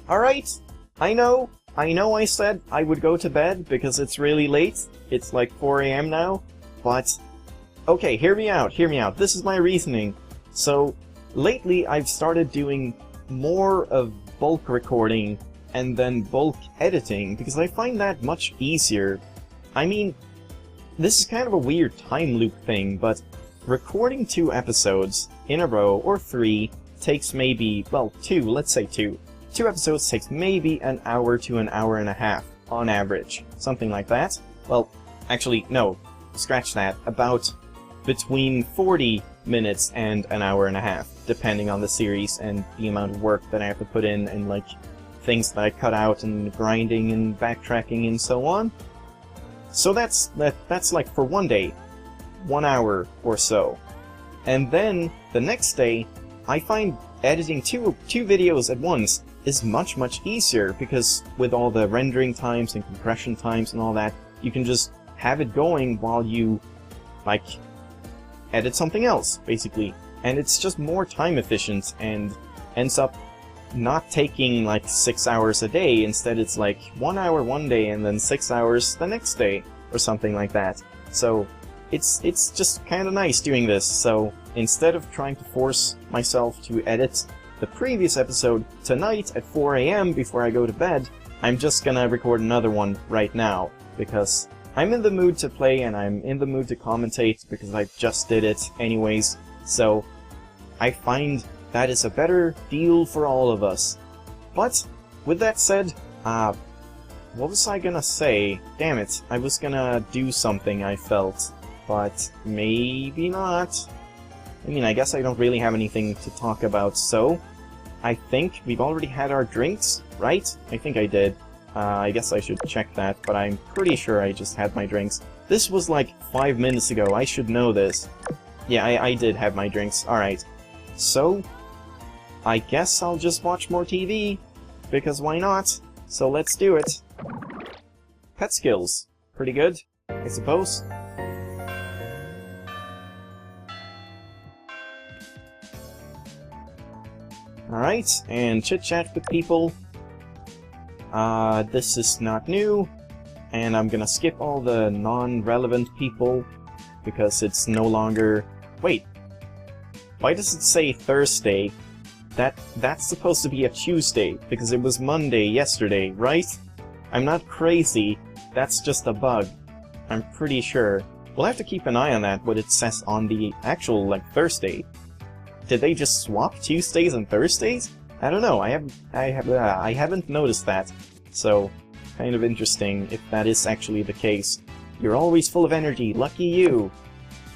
Alright, I know I said I would go to bed because it's really late. It's like 4 AM now, but... Okay, hear me out. This is my reasoning. So, lately I've started doing more of bulk recording and then bulk editing because I find that much easier. I mean, this is kind of a weird time loop thing, but recording 2 episodes in a row, or 3, takes maybe, well, 2, let's say 2. 2 episodes takes maybe an hour to an hour and a half, on average. Something like that. Well, actually, no, scratch that. About between 40 minutes and an hour and a half, depending on the series and the amount of work that I have to put in, and like, things that I cut out, and grinding and backtracking and so on. So that's like for one day, 1 hour or so. And then, the next day, I find editing two videos at once is much easier, because with all the rendering times and compression times and all that, you can just have it going while you, like, edit something else, basically. And it's just more time efficient and ends up not taking like 6 hours a day. Instead it's like 1 hour one day and then 6 hours the next day, or something like that. So it's just kind of nice doing this. So instead of trying to force myself to edit the previous episode tonight at 4 AM before I go to bed, I'm just gonna record another one right now, because I'm in the mood to play and I'm in the mood to commentate, because I just did it anyways. So I find that is a better deal for all of us. But with that said, what was I gonna say? Damn it, I was gonna do something, I felt, but maybe not. I mean, I guess I don't really have anything to talk about, so I think we've already had our drinks, right? I think I did. I guess I should check that, but I'm pretty sure I just had my drinks. This was like 5 minutes ago, I should know this. Yeah, I did have my drinks, alright. So, I guess I'll just watch more TV, because why not? So let's do it. Pet skills. Pretty good, I suppose. Alright, and chit-chat with people. This is not new, and I'm gonna skip all the non-relevant people, because it's no longer... Wait, why does it say Thursday? That's supposed to be a Tuesday, because it was Monday yesterday, right? I'm not crazy, that's just a bug. I'm pretty sure. We'll have to keep an eye on that, what it says on the actual, like, Thursday. Did they just swap Tuesdays and Thursdays? I don't know, I haven't noticed that. So, kind of interesting if that is actually the case. You're always full of energy, lucky you!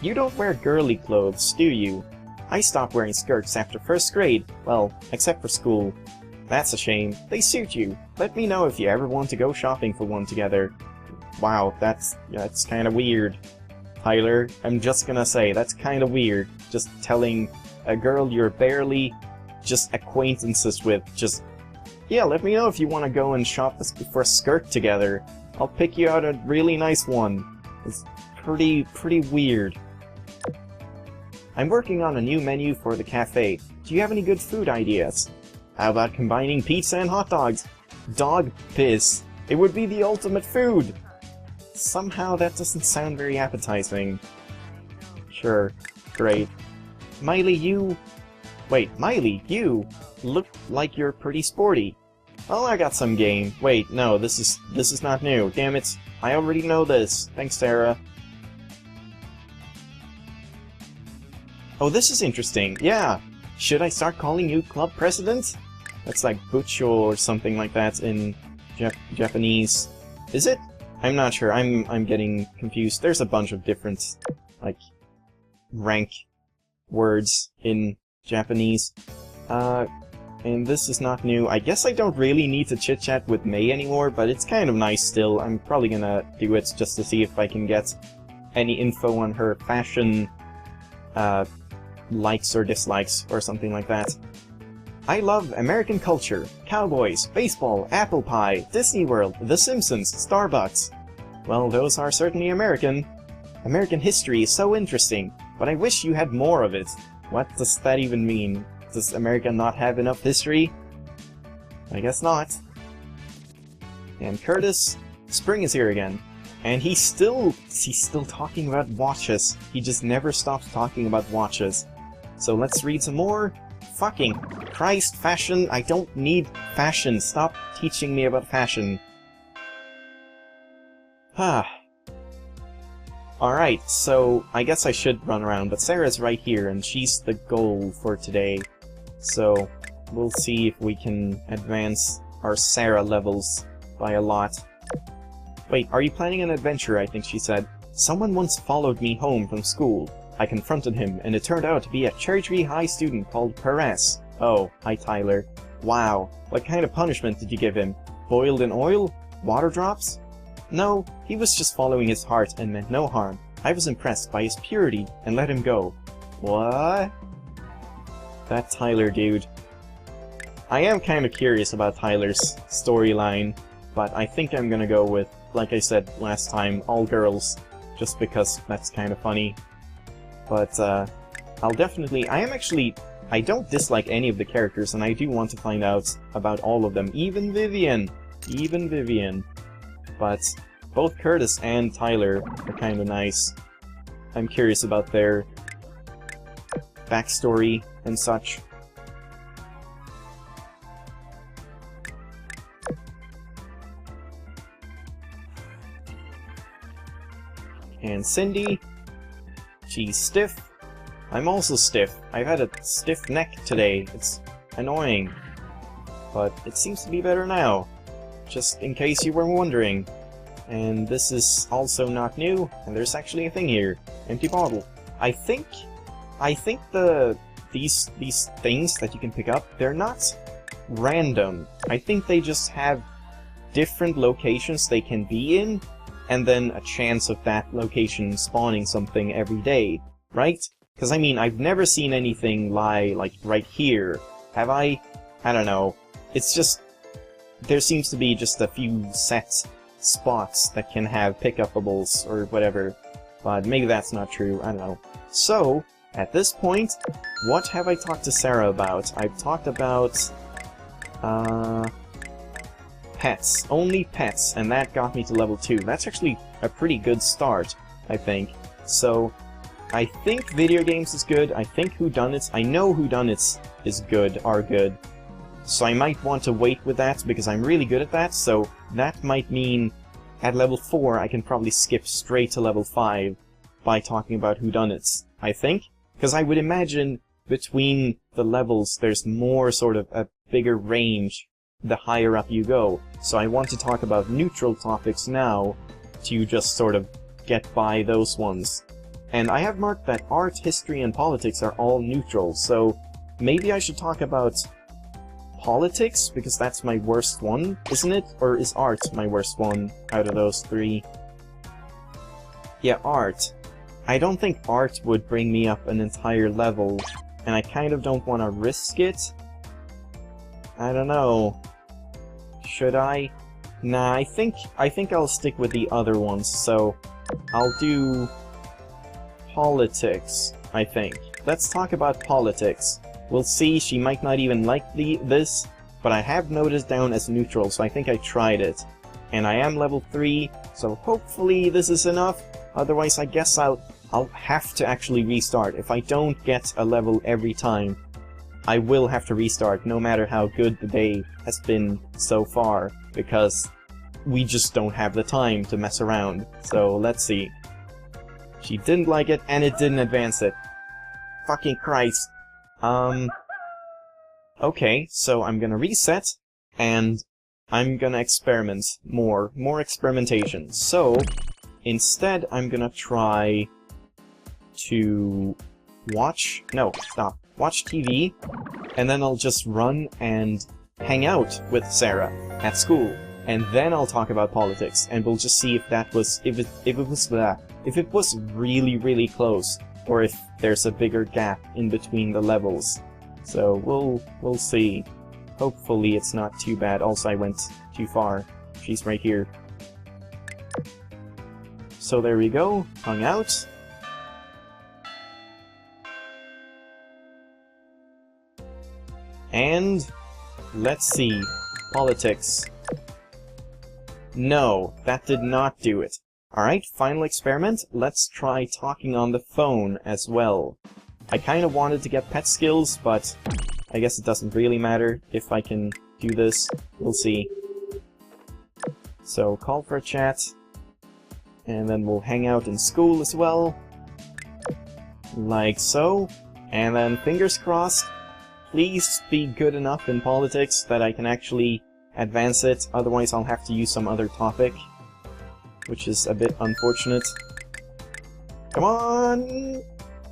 You don't wear girly clothes, do you? I stopped wearing skirts after 1st grade, well, except for school. That's a shame. They suit you. Let me know if you ever want to go shopping for one together. Wow, that's kinda weird. Tyler, I'm just gonna say, that's kinda weird. Just telling a girl you're barely just acquaintances with, just, yeah, let me know if you want to go and shop for a skirt together. I'll pick you out a really nice one. It's pretty weird. I'm working on a new menu for the cafe. Do you have any good food ideas? How about combining pizza and hot dogs? Dog piss. It would be the ultimate food! Somehow that doesn't sound very appetizing. Sure. Great. Miley, you... Wait, Miley, you look like you're pretty sporty. Well, I got some game. Wait, no, this is not new. Damn it. I already know this. Thanks, Sarah. Oh, this is interesting. Yeah. Should I start calling you club president? That's like Bucho or something like that in Japanese. Is it? I'm not sure. I'm getting confused. There's a bunch of different, like, rank words in Japanese. And this is not new. I guess I don't really need to chit-chat with May anymore, but it's kind of nice still. I'm probably gonna do it just to see if I can get any info on her fashion, likes or dislikes, or something like that. I love American culture, cowboys, baseball, apple pie, Disney World, The Simpsons, Starbucks. Well, those are certainly American. American history is so interesting, but I wish you had more of it. What does that even mean? Does America not have enough history? I guess not. And Curtis, spring is here again. And he's still talking about watches. He just never stops talking about watches. So let's read some more. Fucking Christ, fashion. I don't need fashion. Stop teaching me about fashion. Alright, so I guess I should run around, but Sarah's right here, and she's the goal for today. So we'll see if we can advance our Sarah levels by a lot. Wait, are you planning an adventure? I think she said. Someone once followed me home from school. I confronted him, and it turned out to be a Cherry Tree High student called Perez. Oh, hi Tyler. Wow, what kind of punishment did you give him? Boiled in oil? Water drops? No, he was just following his heart and meant no harm. I was impressed by his purity and let him go. What? That Tyler dude. I am kind of curious about Tyler's storyline, but I think I'm gonna go with, like I said last time, all girls, just because that's kind of funny. But, I'll definitely... I don't dislike any of the characters, and I do want to find out about all of them. Even Vivian! Even Vivian. But both Curtis and Tyler are kind of nice. I'm curious about their backstory and such. And Cindy, she's stiff. I'm also stiff. I've had a stiff neck today. It's annoying. But it seems to be better now. Just in case you were wondering. And this is also not new, and there's actually a thing here. Empty bottle. I think these things that you can pick up, they're not random. I think they just have different locations they can be in, and then a chance of that location spawning something every day, right? Because, I mean, I've never seen anything lie, like, right here. Have I? I don't know. It's just... there seems to be just a few set spots that can have pick-upables or whatever. But maybe that's not true, I don't know. So, at this point, what have I talked to Sarah about? I've talked about... pets. Only pets, and that got me to level 2. That's actually a pretty good start, I think. So, I think video games is good, I think whodunits, I know whodunits is good, are good. So I might want to wait with that, because I'm really good at that, so that might mean at level 4 I can probably skip straight to level 5 by talking about whodunits, I think. Because I would imagine between the levels there's more sort of a bigger range the higher up you go. So I want to talk about neutral topics now to just sort of get by those ones. And I have marked that art, history, and politics are all neutral, so maybe I should talk about politics, because that's my worst one, isn't it? Or is art my worst one out of those 3? Yeah, art. I don't think art would bring me up an entire level, and I kind of don't want to risk it. I don't know. Should I? Nah, I think I'll stick with the other ones, so I'll do politics, I think. Let's talk about politics. We'll see, she might not even like this, but I have noticed down as neutral, so I think I tried it. And I am level 3, so hopefully this is enough. Otherwise, I guess I'll have to actually restart. If I don't get a level every time, I will have to restart, no matter how good the day has been so far, because we just don't have the time to mess around. So, let's see. She didn't like it, and it didn't advance it. Fucking Christ. Okay, so I'm gonna reset, and I'm gonna experiment more. More experimentation. So, instead, I'm gonna try to watch TV, and then I'll just run and hang out with Sarah at school. And then I'll talk about politics, and we'll just see if that was, if it was really, really close, or if there's a bigger gap in between the levels. So we'll see. Hopefully it's not too bad. Also, I went too far. She's right here. So there we go. Hung out. And let's see. Politics. No, that did not do it. Alright, final experiment. Let's try talking on the phone as well. I kind of wanted to get pet skills, but I guess it doesn't really matter if I can do this. We'll see. So, call for a chat. And then we'll hang out in school as well. Like so. And then, fingers crossed, please be good enough in politics that I can actually advance it, otherwise I'll have to use some other topic, which is a bit unfortunate. Come on!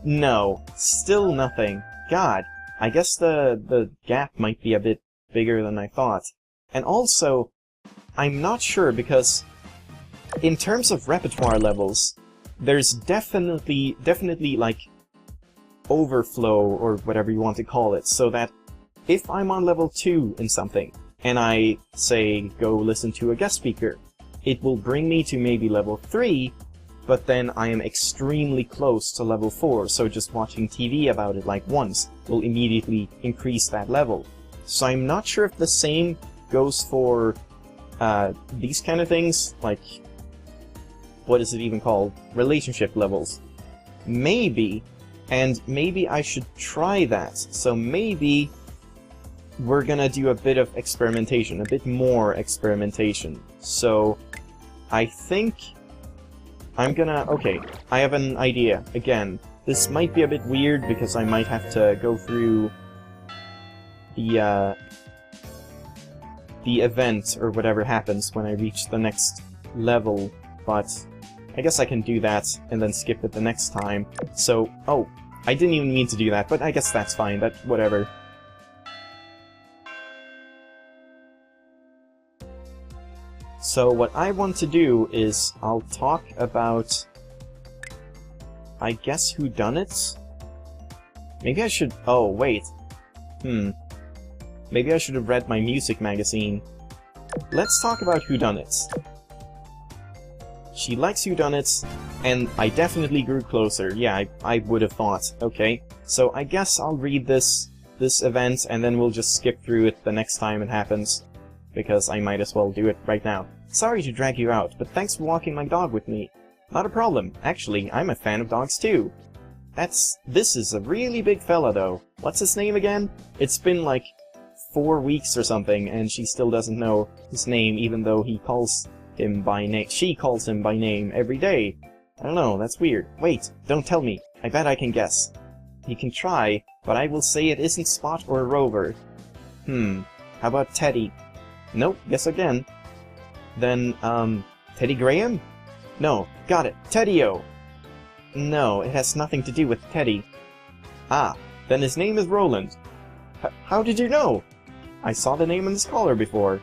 No, still nothing. God, I guess the gap might be a bit bigger than I thought. And also, I'm not sure because in terms of repertoire levels, there's definitely like overflow or whatever you want to call it, so that if I'm on level 2 in something, and I, say, go listen to a guest speaker, it will bring me to maybe level 3, but then I am extremely close to level 4, so just watching TV about it like once will immediately increase that level. So I'm not sure if the same goes for these kind of things, like, what is it even called? Relationship levels. Maybe, and maybe I should try that. So maybe we're gonna do a bit of experimentation, a bit more experimentation. So, I think I'm gonna... Okay, I have an idea. Again, this might be a bit weird because I might have to go through the event or whatever happens when I reach the next level, but I guess I can do that and then skip it the next time. So, oh, I didn't even mean to do that, but I guess that's fine, whatever. So what I want to do is, I'll talk about, I guess, whodunits? Maybe I should... Oh, wait. Maybe I should have read my music magazine. Let's talk about whodunits. She likes whodunits, and I definitely grew closer. Yeah, I would have thought. Okay, so I guess I'll read this event, and then we'll just skip through it the next time it happens, because I might as well do it right now. Sorry to drag you out, but thanks for walking my dog with me. Not a problem. Actually, I'm a fan of dogs too. This is a really big fella though. What's his name again? It's been like 4 weeks or something, and she still doesn't know his name, even though he calls him by name. She calls him by name every day. I don't know, that's weird. Wait, don't tell me. I bet I can guess. You can try, but I will say it isn't Spot or Rover. How about Teddy? Nope, guess again. Then, Teddy Graham? No, got it, Teddy-O! No, it has nothing to do with Teddy. Ah, then his name is Roland. How did you know? I saw the name on this collar before.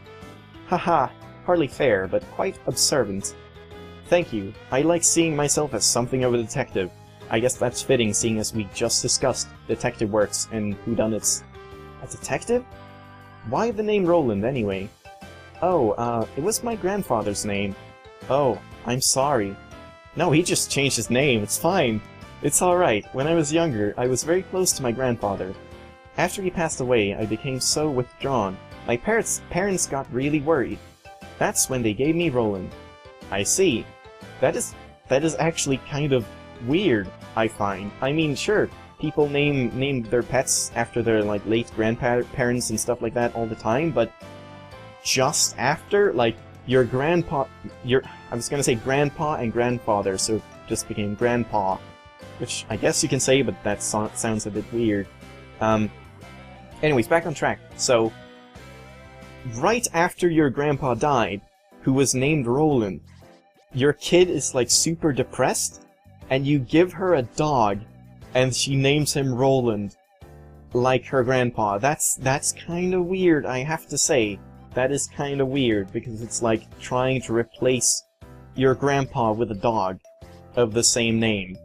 Haha, hardly fair, but quite observant. Thank you, I like seeing myself as something of a detective. I guess that's fitting, seeing as we just discussed detective works and whodunits. A detective? Why the name Roland, anyway? Oh, it was my grandfather's name. Oh, I'm sorry. No, he just changed his name, it's fine. It's alright, when I was younger, I was very close to my grandfather. After he passed away, I became so withdrawn. My parents got really worried. That's when they gave me Roland. I see. That is actually kind of weird, I find. I mean, sure, people name their pets after their, like, late grandparents and stuff like that all the time, but just after, like, your grandpa, I was gonna say grandpa and grandfather, so it just became grandpa, which I guess you can say, but that sounds a bit weird. Anyways, back on track. So, right after your grandpa died, who was named Roland, your kid is, like, super depressed, and you give her a dog, and she names him Roland, like her grandpa. That's kinda weird, I have to say. That is kinda weird, because it's like trying to replace your grandpa with a dog of the same name.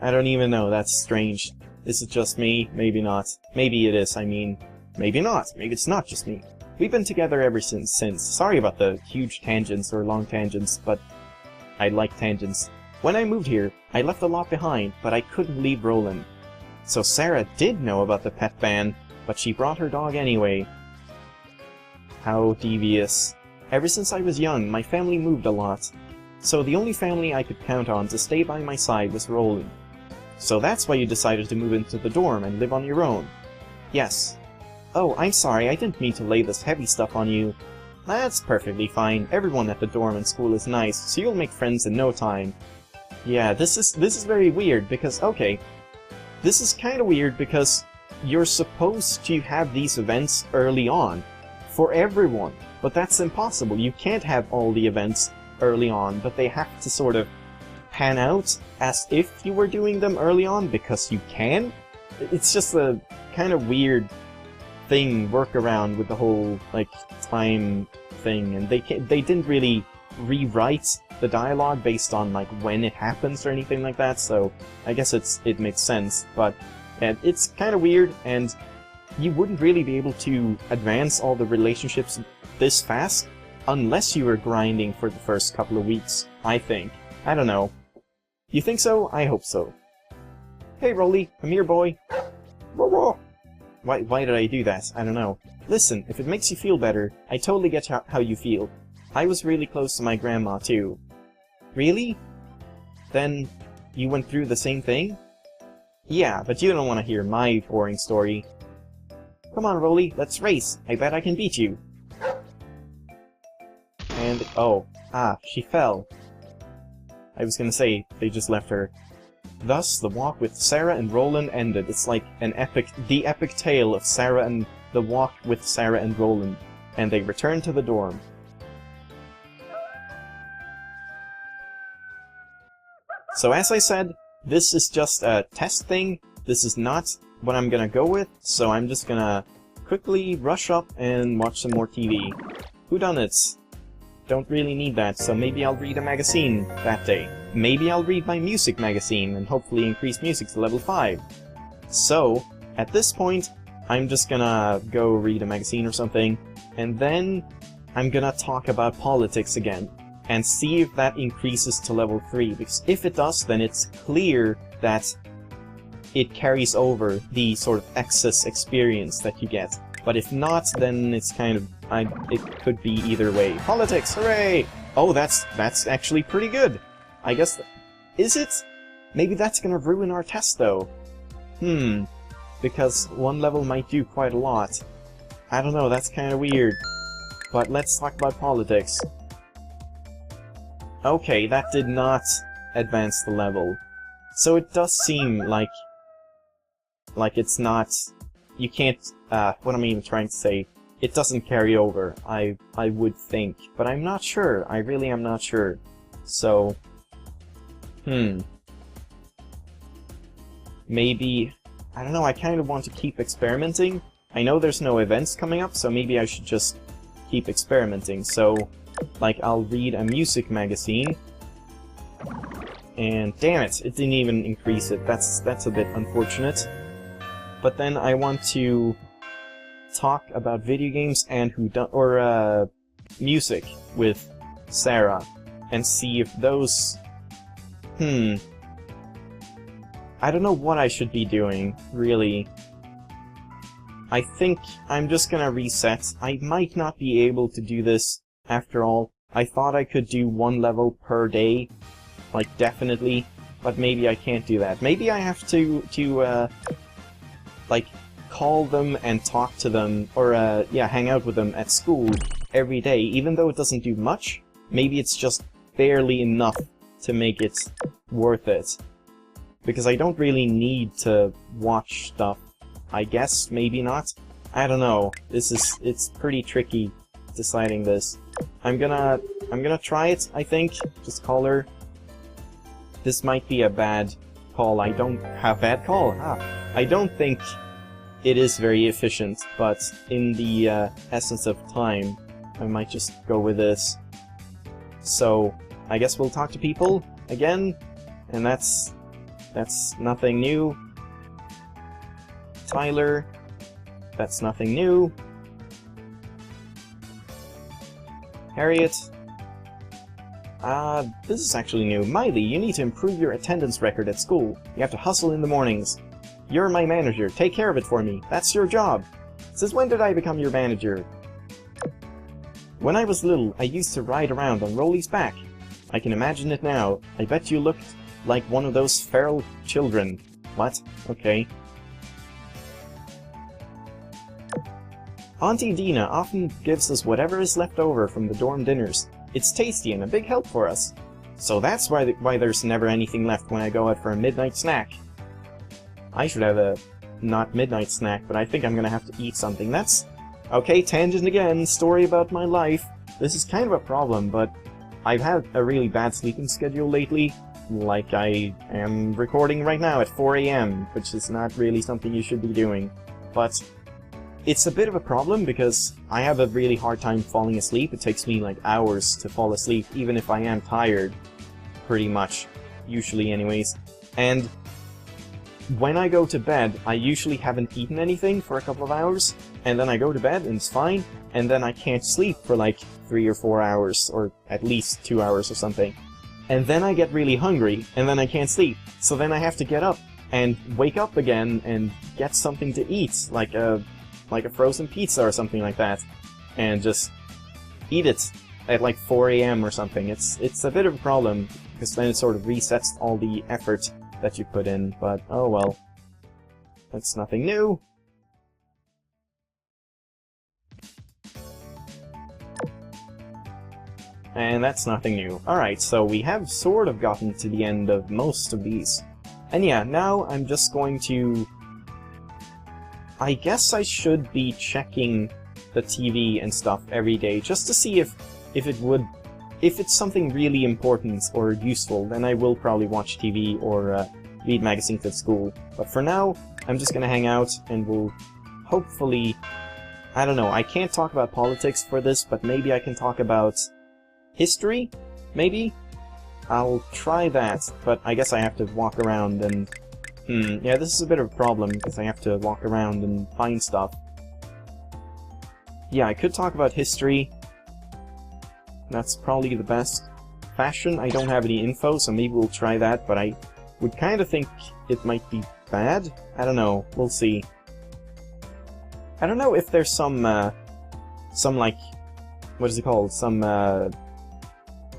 I don't even know, that's strange. Is it just me? Maybe not. Maybe it is, I mean. Maybe not. Maybe it's not just me. We've been together ever since. Sorry about the huge tangents or long tangents, but I like tangents. When I moved here, I left a lot behind, but I couldn't leave Roland. So Sarah did know about the pet ban, but she brought her dog anyway. How devious. Ever since I was young, my family moved a lot. So the only family I could count on to stay by my side was Roland. So that's why you decided to move into the dorm and live on your own. Yes. Oh, I'm sorry, I didn't mean to lay this heavy stuff on you. That's perfectly fine. Everyone at the dorm and school is nice, so you'll make friends in no time. Yeah, this is very weird because, okay, this is kind of weird because you're supposed to have these events early on for everyone, but that's impossible. You can't have all the events early on, but they have to sort of pan out as if you were doing them early on because you can. It's just a kind of weird thing, workaround with the whole like time thing, and they didn't really rewrite the dialogue based on like when it happens or anything like that, so I guess it makes sense, but it's kind of weird, and you wouldn't really be able to advance all the relationships this fast unless you were grinding for the first couple of weeks, I think. I don't know. You think so? I hope so. Hey Rolly, come here boy. Why did I do that? I don't know. Listen, if it makes you feel better, I totally get how you feel. I was really close to my grandma too. Really? Then you went through the same thing? Yeah, but you don't want to hear my boring story. Come on, Rolly, let's race. I bet I can beat you. And, oh, she fell. I was gonna say, they just left her. Thus, the walk with Sarah and Roland ended. It's like the epic tale of Sarah and the walk with Sarah and Roland. And they returned to the dorm. So as I said, this is just a test thing. This is not what I'm gonna go with, so I'm just gonna quickly rush up and watch some more TV. Whodunits? Don't really need that, so maybe I'll read a magazine that day. Maybe I'll read my music magazine and hopefully increase music to level 5. So, at this point, I'm just gonna go read a magazine or something, and then I'm gonna talk about politics again, and see if that increases to level 3, because if it does, then it's clear that it carries over the sort of excess experience that you get. But if not, then it's kind of... it could be either way. Politics! Hooray! Oh, that's actually pretty good! I guess... Is it? Maybe that's gonna ruin our test, though. Because one level might do quite a lot. I don't know, that's kinda weird. But let's talk about politics. Okay, that did not advance the level. So it does seem like it's not... You can't... what am I even trying to say? It doesn't carry over, I would think. But I'm not sure. I really am not sure. So... Maybe... I don't know, I kind of want to keep experimenting. I know there's no events coming up, so maybe I should just keep experimenting. So, like, I'll read a music magazine. And damn it, it didn't even increase it. That's a bit unfortunate. But then I want to talk about video games and music with Sarah and see if those... I don't know what I should be doing, really. I think I'm just gonna reset. I might not be able to do this after all. I thought I could do one level per day, like definitely, but maybe I can't do that. Maybe I have to like, call them and talk to them, or yeah, hang out with them at school every day, even though it doesn't do much. Maybe it's just barely enough to make it worth it. Because I don't really need to watch stuff. I guess, maybe not. I don't know. It's pretty tricky deciding this. I'm gonna try it, I think. Just call her. This might be a bad call. I don't have bad call. I don't think it is very efficient, but in the essence of time, I might just go with this. So, I guess we'll talk to people again, and that's nothing new. Tyler, that's nothing new. Harriet, this is actually new. Miley, you need to improve your attendance record at school. You have to hustle in the mornings. You're my manager. Take care of it for me. That's your job. Since when did I become your manager? When I was little, I used to ride around on Rolly's back. I can imagine it now. I bet you looked like one of those feral children. What? Okay. Auntie Dina often gives us whatever is left over from the dorm dinners. It's tasty and a big help for us. So that's why there's never anything left when I go out for a midnight snack. I should have a not midnight snack, but I think I'm gonna have to eat something. That's... Okay, tangent again, story about my life. This is kind of a problem, but I've had a really bad sleeping schedule lately. Like I am recording right now at 4 AM, which is not really something you should be doing. But it's a bit of a problem because I have a really hard time falling asleep. It takes me like hours to fall asleep, even if I am tired. Pretty much. Usually anyways. And when I go to bed, I usually haven't eaten anything for a couple of hours, and then I go to bed and it's fine, and then I can't sleep for like 3 or 4 hours, or at least 2 hours or something. And then I get really hungry, and then I can't sleep. So then I have to get up and wake up again and get something to eat, like a frozen pizza or something like that, and just eat it at like 4 AM or something. It's a bit of a problem, because then it sort of resets all the effort that you put in, but oh well. That's nothing new. And that's nothing new. Alright, so we have sort of gotten to the end of most of these. And yeah, now I'm just going to... I guess I should be checking the TV and stuff every day, just to see if it's something really important or useful, then I will probably watch TV or read magazines at school. But for now, I'm just gonna hang out and we'll hopefully... I don't know, I can't talk about politics for this, but maybe I can talk about history? Maybe? I'll try that, but I guess I have to walk around and... yeah, this is a bit of a problem, because I have to walk around and find stuff. Yeah, I could talk about history. That's probably the best. Fashion, I don't have any info, so maybe we'll try that, but I would kind of think it might be bad? I don't know, we'll see. I don't know if there's some like, what is it called? Some,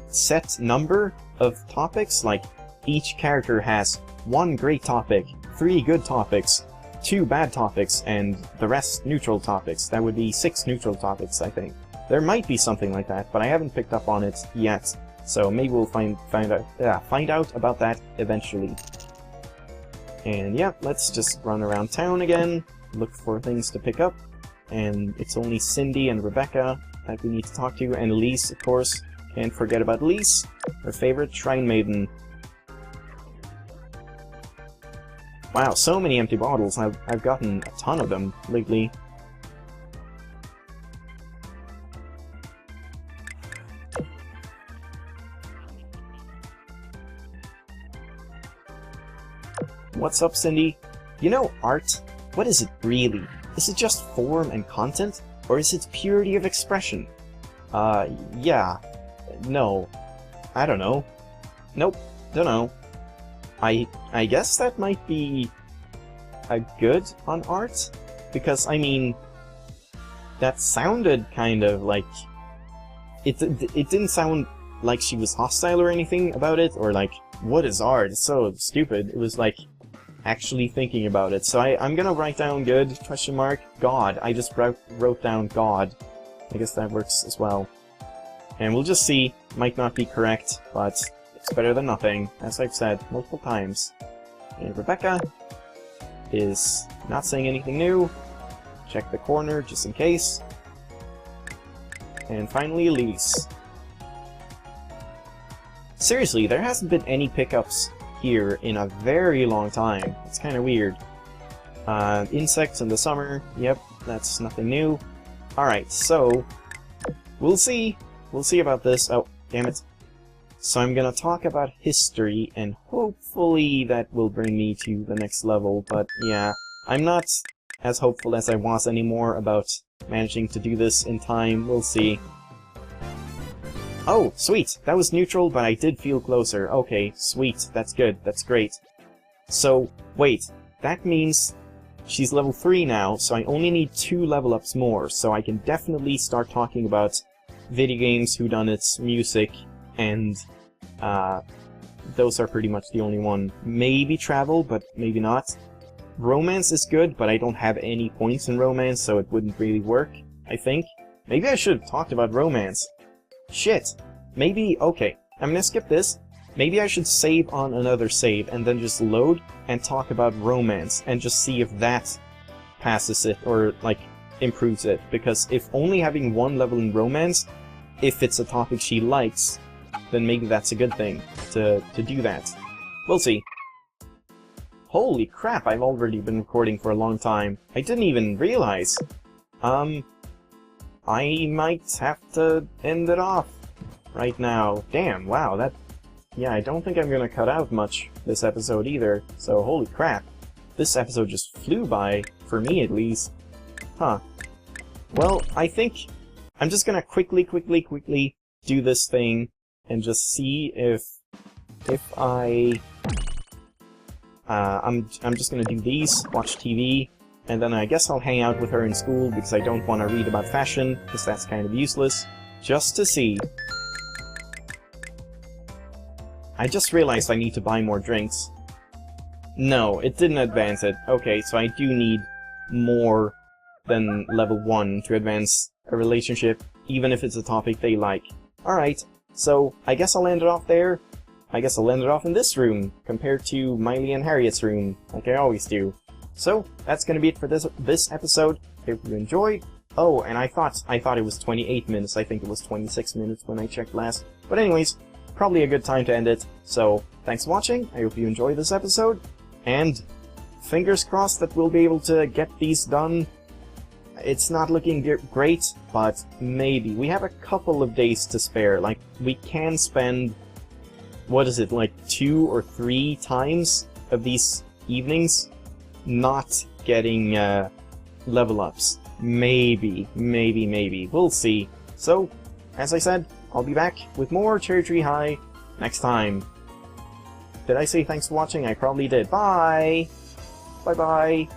set number of topics, like each character has 1 great topic, 3 good topics, 2 bad topics, and the rest neutral topics. That would be 6 neutral topics, I think. There might be something like that, but I haven't picked up on it yet, so maybe we'll find out about that eventually. And yeah, let's just run around town again, look for things to pick up, and it's only Cindy and Rebecca that we need to talk to, and Elise, of course. Can't forget about Elise, her favorite shrine maiden. Wow, so many empty bottles. I've gotten a ton of them lately. What's up, Cindy? You know, art? What is it really? Is it just form and content? Or is it purity of expression? Yeah. No. I don't know. Nope. Don't know. I guess that might be a good on art? Because, I mean, that sounded kind of like... It didn't sound like she was hostile or anything about it, or like, what is art? It's so stupid. It was like, actually thinking about it. So I'm gonna write down good, question mark, God. I just wrote down God. I guess that works as well. And we'll just see. Might not be correct, but it's better than nothing, as I've said multiple times. And Rebecca is not saying anything new. Check the corner, just in case. And finally, Elise. Seriously, there hasn't been any pickups here in a very long time. It's kind of weird. Insects in the summer. Yep, that's nothing new. Alright, so... We'll see. We'll see about this. Oh, damn it. So I'm gonna talk about history, and hopefully that will bring me to the next level, but yeah, I'm not as hopeful as I was anymore about managing to do this in time. We'll see. Oh, sweet! That was neutral, but I did feel closer. Okay, sweet. That's good. That's great. So, wait. That means she's level 3 now, so I only need 2 level ups more, so I can definitely start talking about video games, whodunits, music, and those are pretty much the only one. Maybe travel, but maybe not. Romance is good, but I don't have any points in romance, so it wouldn't really work, I think. Maybe I should have talked about romance. Shit. Maybe, okay, I'm gonna skip this. Maybe I should save on another save, and then just load and talk about romance, and just see if that passes it, or, like, improves it. Because if only having one level in romance, if it's a topic she likes, then maybe that's a good thing, to do that. We'll see. Holy crap, I've already been recording for a long time. I didn't even realize. I might have to end it off right now. Damn, wow, that... Yeah, I don't think I'm gonna cut out much this episode either, so holy crap. This episode just flew by, for me at least. Huh. Well, I think I'm just gonna quickly do this thing and just see if I'm just gonna do these, watch TV, and then I guess I'll hang out with her in school because I don't want to read about fashion, because that's kind of useless, just to see. I just realized I need to buy more drinks. No, it didn't advance it. Okay, so I do need more than level 1 to advance a relationship, even if it's a topic they like. Alright, so I guess I'll end it off there. I guess I'll end it off in this room, compared to Miley and Harriet's room, like I always do. So, that's gonna be it for this episode. Hope you enjoyed. Oh, and I thought it was 28 minutes. I think it was 26 minutes when I checked last. But anyways, probably a good time to end it. So, thanks for watching. I hope you enjoyed this episode. And fingers crossed that we'll be able to get these done. It's not looking great, but maybe. We have a couple of days to spare. Like, we can spend... what is it, like 2 or 3 times of these evenings not getting level ups. Maybe. We'll see. So, as I said, I'll be back with more Cherry Tree High next time. Did I say thanks for watching? I probably did. Bye! Bye-bye!